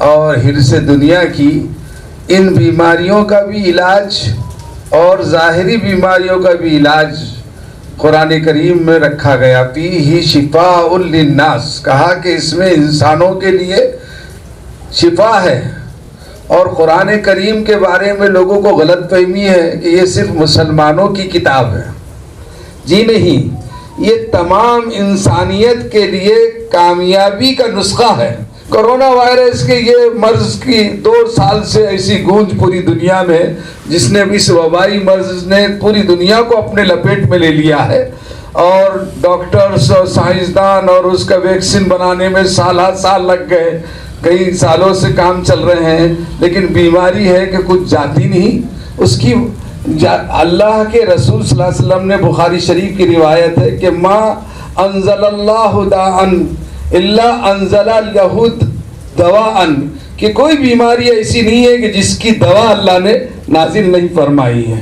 اور حرص دنیا کی، ان بیماریوں کا بھی علاج اور ظاہری بیماریوں کا بھی علاج قرآن کریم میں رکھا گیا۔ فیہ شفاء للناس، کہا کہ اس میں انسانوں کے لیے شفا ہے۔ اور قرآن کریم کے بارے میں لوگوں کو غلط فہمی ہے کہ یہ صرف مسلمانوں کی کتاب ہے۔ جی نہیں، یہ تمام انسانیت کے لیے کامیابی کا نسخہ ہے۔ کرونا وائرس کے یہ مرض کی 2 سال سے ایسی گونج پوری دنیا میں، جس نے اس وبائی مرض نے پوری دنیا کو اپنے لپیٹ میں لے لیا ہے، اور ڈاکٹرز اور سائنسدان اور اس کا ویکسین بنانے میں سال لگ گئے، کئی سالوں سے کام چل رہے ہیں، لیکن بیماری ہے کہ کچھ جاتی نہیں۔ اس کی اللہ کے رسول صلی اللہ علیہ وسلم نے، بخاری شریف کی روایت ہے کہ ما انزل اللہ داء الا انزل لہ دواء، کہ کوئی بیماری ایسی نہیں ہے کہ جس کی دوا اللہ نے نازل نہیں فرمائی ہے۔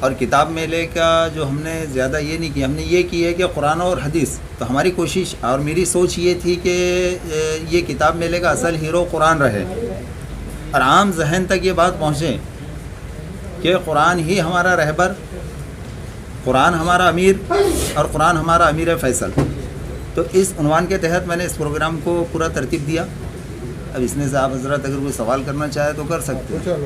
اور کتاب میلے کا جو ہم نے زیادہ یہ نہیں کیا، ہم نے یہ کی ہے کہ قرآن اور حدیث، تو ہماری کوشش اور میری سوچ یہ تھی کہ یہ کتاب میلے کا اصل ہیرو قرآن رہے اور عام ذہن تک یہ بات پہنچے کہ قرآن ہی ہمارا رہبر، قرآن ہمارا امیر اور قرآن ہمارا امیر فیصل۔ تو اس عنوان کے تحت میں نے اس پروگرام کو پورا ترتیب دیا۔ اب اس میں سے آپ حضرات اگر کوئی سوال کرنا چاہے تو کر سکتے ہیں۔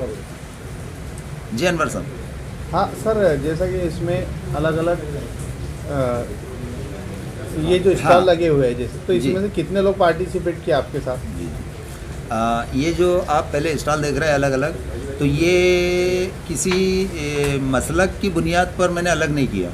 جی انور صاحب۔ ہاں سر، جیسا کہ اس میں الگ الگ یہ جو اسٹال لگے ہوئے ہیں جیسے، تو اس میں سے کتنے لوگ پارٹیسپیٹ کیا آپ کے ساتھ؟ جی یہ جو آپ پہلے اسٹال دیکھ رہے ہیں الگ الگ، تو یہ کسی مسلک کی بنیاد پر میں نے الگ نہیں کیا،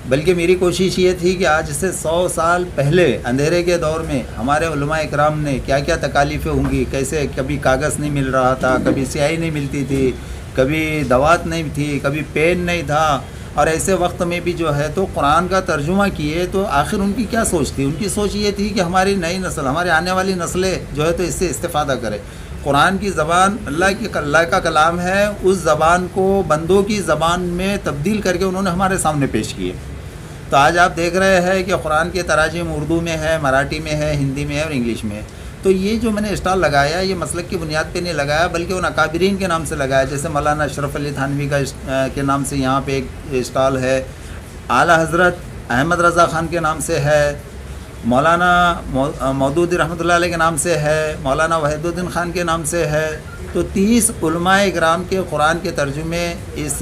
بلکہ میری کوشش یہ تھی کہ آج سے 100 سال پہلے اندھیرے کے دور میں ہمارے علماء اکرام نے کیا کیا تکالیفیں ہوں گی، کیسے کبھی کاغذ نہیں مل رہا تھا، کبھی سیاہی نہیں ملتی تھی، کبھی دوات نہیں تھی، کبھی پین نہیں تھا، اور ایسے وقت میں بھی جو ہے تو قرآن کا ترجمہ کیے تو آخر ان کی کیا سوچ تھی؟ ان کی سوچ یہ تھی کہ ہماری نئی نسل، ہماری آنے والی نسلیں جو ہے تو اس سے استفادہ کرے۔ قرآن کی زبان اللہ کا کلام ہے، اس زبان کو بندوں کی زبان میں تبدیل کر کے انہوں نے ہمارے سامنے پیش کیے۔ تو آج آپ دیکھ رہے ہیں کہ قرآن کے تراجم اردو میں ہے، مراٹھی میں ہے، ہندی میں ہے اور انگلش میں ہے۔ تو یہ جو میں نے اسٹال لگایا یہ مسلک کی بنیاد پہ نہیں لگایا، بلکہ ان اکابرین کے نام سے لگایا، جیسے مولانا اشرف علی تھانوی کے نام سے یہاں پہ ایک اسٹال ہے، اعلیٰ حضرت احمد رضا خان کے نام سے ہے، مولانا مودودی رحمۃ اللہ علیہ کے نام سے ہے، مولانا وحید الدین خان کے نام سے ہے۔ تو 30 علماء اکرام کے قرآن کے ترجمے اس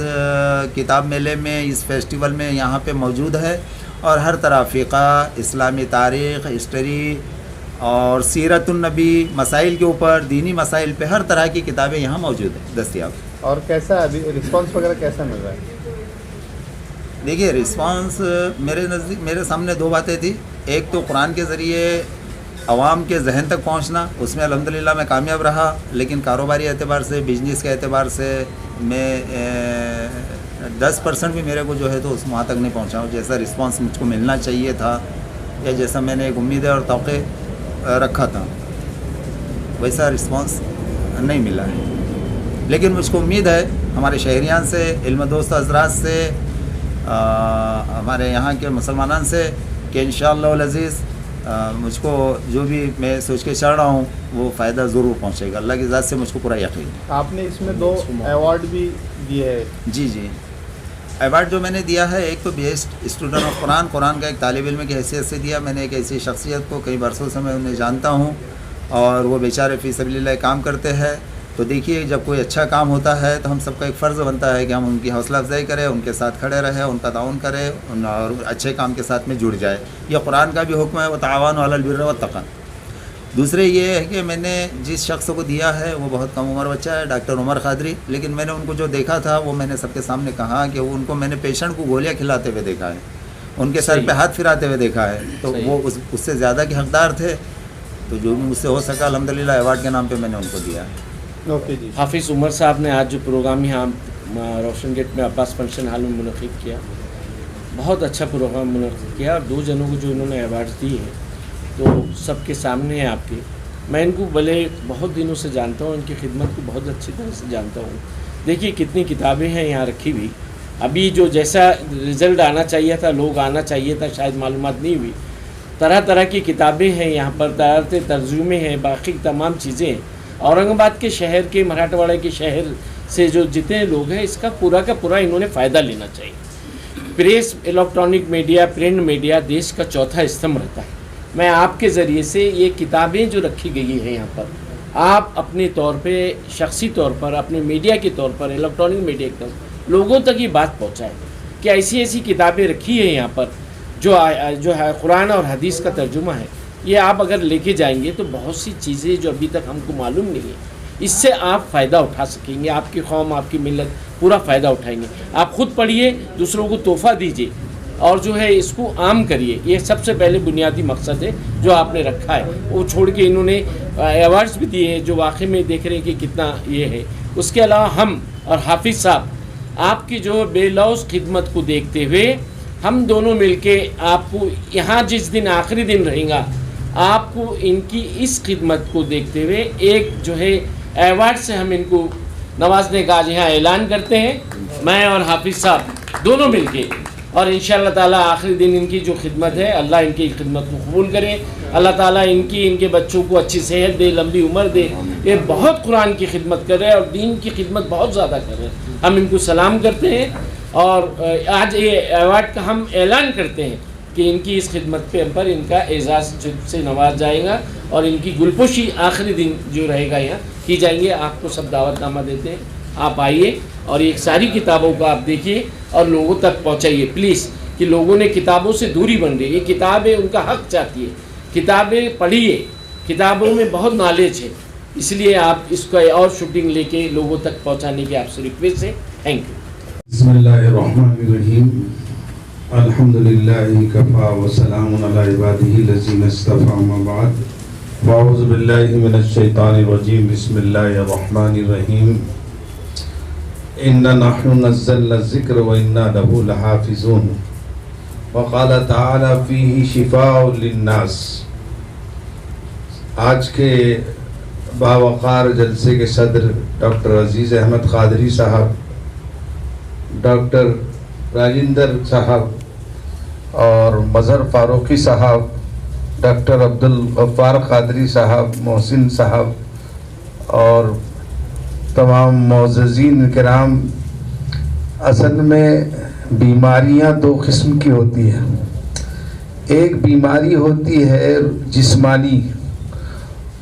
کتاب میلے میں، اس فیسٹیول میں یہاں پہ موجود ہے، اور ہر طرح فقہ، اسلامی تاریخ، ہسٹری اور سیرت النبی، مسائل کے اوپر، دینی مسائل پہ ہر طرح کی کتابیں یہاں موجود ہیں، دستیاب۔ اور کیسا ابھی رسپانس وغیرہ کیسا مل رہا ہے؟ دیکھیے رسپانس میرے سامنے 2 باتیں تھیں، ایک تو قرآن کے ذریعے عوام کے ذہن تک پہنچنا، اس میں الحمدللہ میں کامیاب رہا، لیکن کاروباری اعتبار سے، بزنس کے اعتبار سے میں 10% بھی میرے کو جو ہے تو اس وہاں تک نہیں پہنچا ہوں جیسا رسپانس مجھ کو ملنا چاہیے تھا، یا جیسا میں نے ایک امید اور توقع رکھا تھا، ویسا رسپانس نہیں ملا ہے۔ لیکن مجھ کو امید ہے ہمارے شہریان سے، علم دوست حضرات سے، ہمارے یہاں کے مسلمانان سے، کہ انشاءاللہ العزیز مجھ کو جو بھی میں سوچ کے چڑھ رہا ہوں وہ فائدہ ضرور پہنچے گا، اللہ کی ذات سے مجھ کو پورا یقین ہے۔ آپ نے اس میں 2 ایوارڈ بھی دیے ہیں۔ جی ایوارڈ جو میں نے دیا ہے، ایک تو بیسٹ اسٹوڈنٹ آف قرآن کا ایک طالب علم کی حیثیت سے دیا۔ میں نے ایک ایسی شخصیت کو کئی برسوں سے میں انہیں جانتا ہوں اور وہ بیچارے فی سبیل اللہ کام کرتے ہیں، تو دیکھیے جب کوئی اچھا کام ہوتا ہے تو ہم سب کا ایک فرض بنتا ہے کہ ہم ان کی حوصلہ افزائی کریں، ان کے ساتھ کھڑے رہیں، ان کا تعاون کریں اور اچھے کام کے ساتھ میں جڑ جائے۔ یہ قرآن کا بھی حکم ہے، وتعاونوا علی البر والتقوی۔ دوسرے یہ ہے کہ میں نے جس شخص کو دیا ہے وہ بہت کم عمر بچہ ہے، ڈاکٹر عمر قادری، لیکن میں نے ان کو جو دیکھا تھا وہ میں نے سب کے سامنے کہا کہ ان کو میں نے پیشنٹ کو گولیاں کھلاتے ہوئے دیکھا ہے، ان کے سر پہ ہاتھ پھراتے ہوئے دیکھا ہے، تو وہ اس سے زیادہ کے حقدار تھے، تو جو بھی مجھ سے ہو سکا الحمدللہ ایوارڈ کے نام پہ میں نے ان کو دیا ہے۔ اوکے جی۔ حافظ عمر صاحب نے آج جو پروگرام یہاں روشن گیٹ میں عباس فنکشن ہال میں منعقد کیا، بہت اچھا پروگرام منعقد کیا، اور 2 جنوں کو جو انہوں نے ایوارڈ دیے ہیں تو سب کے سامنے ہیں آپ کے۔ میں ان کو بھلے بہت دنوں سے جانتا ہوں، ان کی خدمت کو بہت اچھی طرح سے جانتا ہوں۔ دیکھیے کتنی کتابیں ہیں یہاں رکھی ہوئی، ابھی جو جیسا رزلٹ آنا چاہیے تھا، لوگ آنا چاہیے تھا، شاید معلومات نہیں ہوئی، طرح طرح کی کتابیں ہیں یہاں پر، طرح ترجمے ہیں، باقی تمام چیزیں ہیں۔ اورنگ آباد کے شہر کے، مراٹھا واڑے کے شہر سے جو جتنے لوگ ہیں، اس کا پورا انہوں نے فائدہ لینا چاہیے۔ Press, electronic media, print media دیش کا 4تھا استمبھ رہتا ہے۔ میں آپ کے ذریعے سے یہ کتابیں جو رکھی گئی ہیں یہاں پر، آپ اپنے طور پہ، شخصی طور پر، اپنے میڈیا کے طور پر، الیکٹرانک میڈیا کے طور پر لوگوں تک یہ بات پہنچائیں کہ ایسی ایسی کتابیں رکھی ہیں یہاں پر جو ہے قرآن اور حدیث کا ترجمہ ہے۔ یہ آپ اگر لے کے جائیں گے تو بہت سی چیزیں جو ابھی تک ہم کو معلوم نہیں ہیں، اس سے آپ فائدہ اٹھا سکیں گے، آپ کی قوم، آپ کی ملت پورا فائدہ اٹھائیں گے۔ آپ خود پڑھیے، دوسروں کو تحفہ دیجیے، اور جو ہے اس کو عام کریے۔ یہ سب سے پہلے بنیادی مقصد ہے جو آپ نے رکھا ہے۔ وہ چھوڑ کے انہوں نے ایوارڈز بھی دیے ہیں جو واقعی میں دیکھ رہے ہیں کہ کتنا یہ ہے۔ اس کے علاوہ ہم اور حافظ صاحب آپ کی جو بے لوث خدمت کو دیکھتے ہوئے، ہم دونوں مل کے آپ کو یہاں جس دن آخری دن رہیں گا، آپ کو ان کی اس خدمت کو دیکھتے ہوئے ایک جو ہے ایوارڈ سے ہم ان کو نوازنے کا آج یہاں اعلان کرتے ہیں۔ میں اور حافظ صاحب دونوں مل کے، اور انشاءاللہ تعالیٰ آخری دن ان کی جو خدمت ہے اللہ ان کی خدمت کو قبول کرے، اللہ تعالیٰ ان کے بچوں کو اچھی صحت دے، لمبی عمر دے. یہ بہت قرآن کی خدمت کر رہے ہیں اور دین کی خدمت بہت زیادہ کر رہے ہیں. ہم ان کو سلام کرتے ہیں اور آج یہ ایوارڈ کا ہم اعلان کرتے ہیں کہ ان کی اس خدمت پہ پر ان کا اعزاز سے نواز جائے گا اور ان کی گلپوشی آخری دن جو رہے گا یہاں کی جائیں گے. آپ کو سب دعوت نامہ دیتے ہیں، آپ آئیے اور یہ ساری کتابوں کو آپ دیکھیے اور لوگوں تک پہنچائیے پلیز، کہ لوگوں نے کتابوں سے دوری بن رہی ہے. یہ کتابیں ان کا حق چاہتی ہے، کتابیں پڑھیے، کتابوں میں بہت نالج ہے، اس لیے آپ اس کا اور شوٹنگ لے کے لوگوں تک پہنچانے کی آپ سے ریکویسٹ ہے. Thank you. بسم اللہ الرحمن الرحیم. الحمدللہ کفا وسلام علی عبادہ الذین اصطفی. اما بعد فاعوذ باللہ من الشیطان الرجیم. بسم اللہ الرحمن الرحیم. اِنَّا نَحْنُ نَزَّلْنَا الذِّكْرَ وَإِنَّا لَهُ لَحَافِظُونَ. وَقَالَ تَعَالَى فِيهِ شِفَاءٌ لِلنَّاسِ. آج کے باوقار جلسے کے صدر ڈاکٹر عزیز احمد قادری صاحب، ڈاکٹر راجندر صاحب اور مظہر فاروقی صاحب، ڈاکٹر عبدالغفار قادری صاحب، محسن صاحب اور تمام معززین کرام. اصل میں بیماریاں دو قسم کی ہوتی ہیں. ایک بیماری ہوتی ہے جسمانی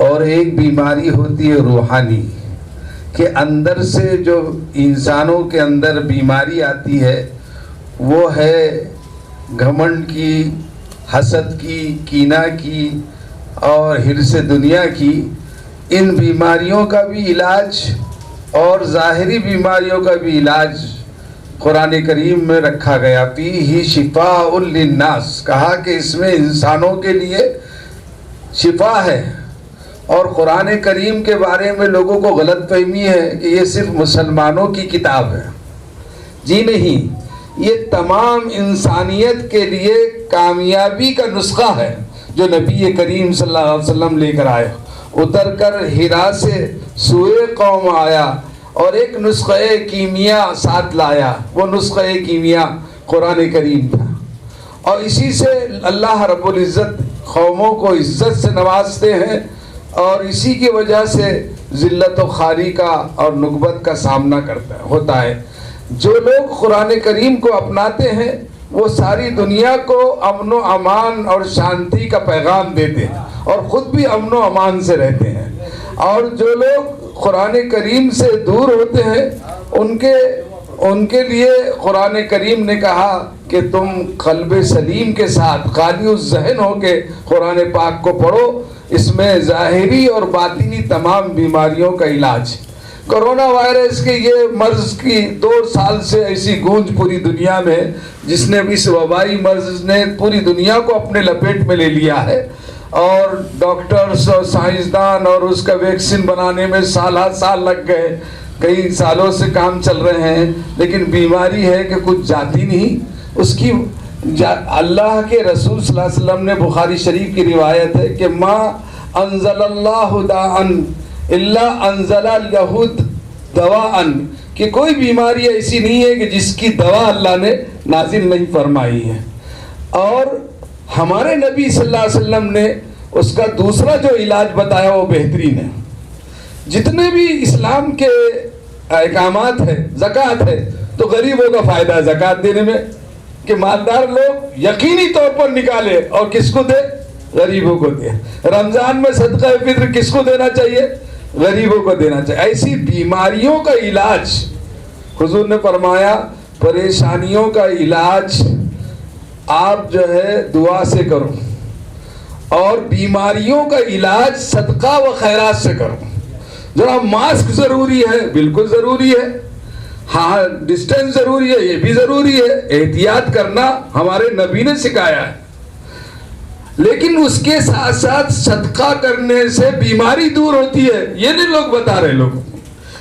اور ایک بیماری ہوتی ہے روحانی. کہ اندر سے جو انسانوں کے اندر بیماری آتی ہے وہ ہے گھمنڈ کی، حسد کی، کینہ کی اور حرص دنیا کی. ان بیماریوں کا بھی علاج اور ظاہری بیماریوں کا بھی علاج قرآن کریم میں رکھا گیا. فیہ شفاء للناس، کہا کہ اس میں انسانوں کے لیے شفا ہے. اور قرآن کریم کے بارے میں لوگوں کو غلط فہمی ہے کہ یہ صرف مسلمانوں کی کتاب ہے. جی نہیں، یہ تمام انسانیت کے لیے کامیابی کا نسخہ ہے جو نبی کریم صلی اللہ علیہ وسلم لے کر آئے. اتر کر ہرا سے سوئے قوم آیا اور ایک نسخہ کیمیا ساتھ لایا. وہ نسخہ کیمیا قرآن کریم تھا. اور اسی سے اللہ رب العزت قوموں کو عزت سے نوازتے ہیں اور اسی کی وجہ سے ذلت و خواری کا اور نکبت کا سامنا ہوتا ہے. جو لوگ قرآن کریم کو اپناتے ہیں وہ ساری دنیا کو امن و امان اور شانتی کا پیغام دیتے ہیں اور خود بھی امن و امان سے رہتے ہیں. اور جو لوگ قرآن کریم سے دور ہوتے ہیں ان کے لیے قرآن کریم نے کہا کہ تم قلب سلیم کے ساتھ خالی الذہن ہو کے قرآن پاک کو پڑھو. اس میں ظاہری اور باطنی تمام بیماریوں کا علاج. کرونا وائرس کے یہ مرض کی 2 سال سے ایسی گونج پوری دنیا میں، جس نے اس وبائی مرض نے پوری دنیا کو اپنے لپیٹ میں لے لیا ہے. اور ڈاکٹرز اور سائنسدان اور اس کا ویکسین بنانے میں سال لگ گئے. کئی سالوں سے کام چل رہے ہیں لیکن بیماری ہے کہ کچھ جاتی نہیں. اس کی اللہ کے رسول صلی اللہ علیہ وسلم نے بخاری شریف کی روایت ہے کہ ما انزل اللہ داءً الا انزل لہ دواءً، کہ کوئی بیماری ایسی نہیں ہے کہ جس کی دوا اللہ نے نازل نہیں فرمائی ہے. اور ہمارے نبی صلی اللہ علیہ وسلم نے اس کا دوسرا جو علاج بتایا وہ بہترین ہے. جتنے بھی اسلام کے احکامات ہیں، زکوٰۃ ہے تو غریبوں کا فائدہ ہے زکوٰۃ دینے میں، کہ مالدار لوگ یقینی طور پر نکالے اور کس کو دے؟ غریبوں کو دے. رمضان میں صدقہ فطر کس کو دینا چاہیے؟ غریبوں کو دینا چاہیے. ایسی بیماریوں کا علاج حضور نے فرمایا، پریشانیوں کا علاج آپ جو ہے دعا سے کرو اور بیماریوں کا علاج صدقہ و خیرات سے کرو. ذرا ماسک ضروری ہے، بالکل ضروری ہے. ہاں ڈسٹینس ضروری ہے، یہ بھی ضروری ہے. احتیاط کرنا ہمارے نبی نے سکھایا ہے. لیکن اس کے ساتھ ساتھ صدقہ کرنے سے بیماری دور ہوتی ہے. یہ نہیں لوگ بتا رہے. لوگ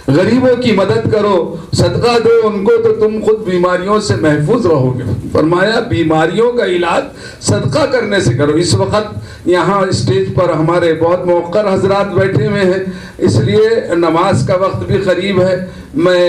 غریبوں کی مدد کرو، صدقہ دو ان کو تو تم خود بیماریوں سے محفوظ رہو گے. فرمایا بیماریوں کا علاج صدقہ کرنے سے کرو. اس وقت یہاں اسٹیج پر ہمارے بہت موقر حضرات بیٹھے ہوئے ہیں، اس لیے نماز کا وقت بھی قریب ہے. میں